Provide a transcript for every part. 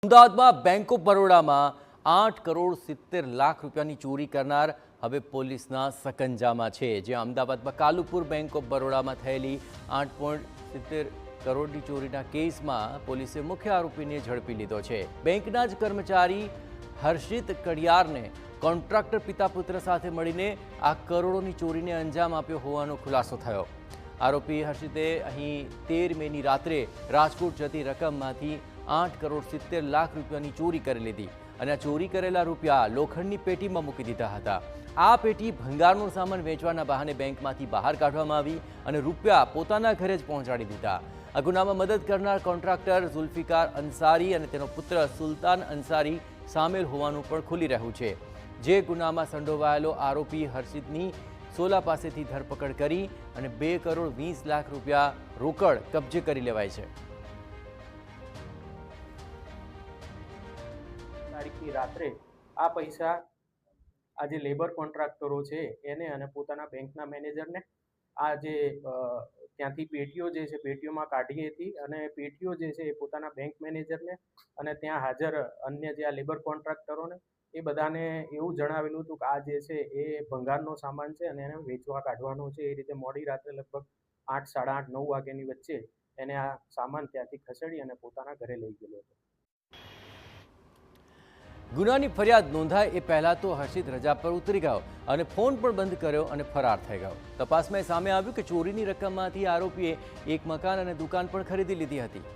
અમદાવાદમાં bank of બરોડામાં 8,70,00,000 રૂપિયાની ચોરી કરનાર હવે પોલીસના સકંજામાં છે। જ્યાં અમદાવાદમાં કાલુપુર બેંક ઓફ બરોડામાં થયેલી 8.70 કરોડની ચોરીના કેસમાં પોલીસે મુખ્ય આરોપીને ઝડપી લીધો છે। બેંકના જ કર્મચારી હર્ષિત કડિયારને કોન્ટ્રાક્ટર પિતા પુત્ર સાથે મળીને આ કરોડોની ચોરીને અંજામ આપ્યો હોવાનો ખુલાસો થયો। આરોપી હર્ષિતે અહીં 13 મેની રાત્રે રાજકોટ જતી રકમમાંથી 8,70,00,000 રૂપિયાની ચોરી કરી લીધી અને આ ચોરી કરેલા રૂપિયા લોખંડની પેટીમાં મૂકી દીધા હતા। આ પેટી ભંગારનો સામાન વેચવાના બહાને બેંકમાંથી બહાર કાઢવામાં આવી અને રૂપિયા પોતાના ઘરે જ પહોંચાડી દીધા। આ ગુનામાં મદદ કરનાર કોન્ટ્રાક્ટર ઝુલ્ફિકાર અંસારી અને તેનો પુત્ર સુલતાન અંસારી સામેલ હોવાનું પણ ખુલી રહ્યું છે। જે ગુનામાં સંડોવાયેલો આરોપી હર્ષિતની સોલા પાસેથી ધરપકડ કરી અને 2,20,00,000 રૂપિયા રોકડ કબજે કરી લેવાય છે। તારીખની રાત્રે આ પૈસા આ જે લેબર કોન્ટ્રાક્ટરો છે એને અને પોતાના બેંકના મેનેજરને આ જે ત્યાંથી પેટીઓ જે છે પેટીઓમાં કાઢી હતી અને પેટીઓ જે છે એ પોતાના બેંક મેનેજરને અને ત્યાં હાજર અન્ય જે આ લેબર કોન્ટ્રાક્ટરોને એ બધાને એવું જણાવેલું હતું કે આ જે છે એ ભંગારનો સામાન છે અને એને વેચવા કાઢવાનો છે। એ રીતે મોડી રાત્રે લગભગ 8, 8:30, 9 વાગ્યાની વચ્ચે એને આ સામાન ત્યાંથી ખસેડી અને પોતાના ઘરે લઈ ગયેલો હતો। ગુનાની ફરિયાદ નોંધાય એ પહેલા તો હર્ષિત રજા પર ઉતરી ગયો અને ફોન પણ બંધ કર્યો અને ફરાર થઈ ગયો। તપાસમાં સામે આવ્યું કે ચોરીની રકમમાંથી આરોપીએ એક મકાન અને દુકાન પણ ખરીદી લીધી હતી।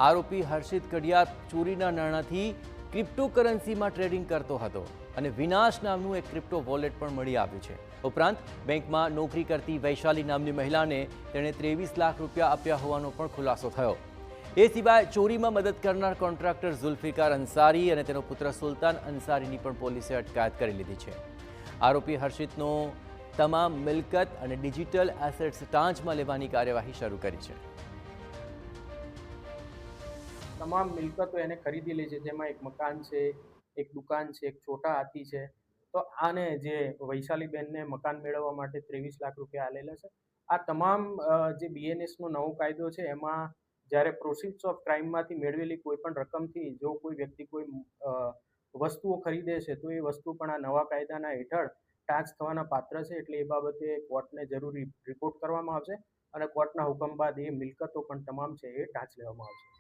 આરોપી હર્ષિત કડિયાર ચોરીના નાણાંથી ક્રિપ્ટોકરન્સીમાં ટ્રેડિંગ કરતો હતો અને વિનાશ નામનું એક ક્રિપ્ટો વોલેટ પણ મળી આવ્યું છે। ઉપરાંત બેંકમાં નોકરી કરતી વૈશાલી નામની મહિલાને તેણે 23 લાખ રૂપિયા આપ્યા હોવાનો પણ ખુલાસો થયો। એ સિવાય ચોરીમાં મદદ કરનાર કોન્ટ્રાક્ટર ઝુલ્ફિકાર અંસારી અને તેનો પુત્ર સુલતાન અંસારીની પણ પોલીસે અટકાયત કરી લીધી છે। આરોપી હર્ષિતનો તમામ મિલકત અને ડિજિટલ એસેટ્સ ટાંચમાં લેવાની કાર્યવાહી શરૂ કરી છે। તમામ મિલકતો એને ખરીદી લે છે, જેમાં એક મકાન છે, એક દુકાન છે, એક છોટા હાથી છે। તો આને જે વૈશાલીબેનને મકાન મેળવવા માટે 23 લાખ રૂપિયા આલેલા છે। આ તમામ જે બીએનએસનો નવો કાયદો છે એમાં જ્યારે પ્રોસીડ્સ ઓફ ક્રાઇમમાંથી મેળવેલી કોઈ પણ રકમથી જો કોઈ વ્યક્તિ કોઈ વસ્તુઓ ખરીદે છે તો એ વસ્તુ પણ આ નવા કાયદાના હેઠળ ટાંચ થવાના પાત્ર છે। એટલે એ બાબતે કોર્ટને જરૂરી રિપોર્ટ કરવામાં આવશે અને કોર્ટના હુકમ બાદ એ મિલકતો પણ તમામ છે એ ટાંચ લેવામાં આવશે।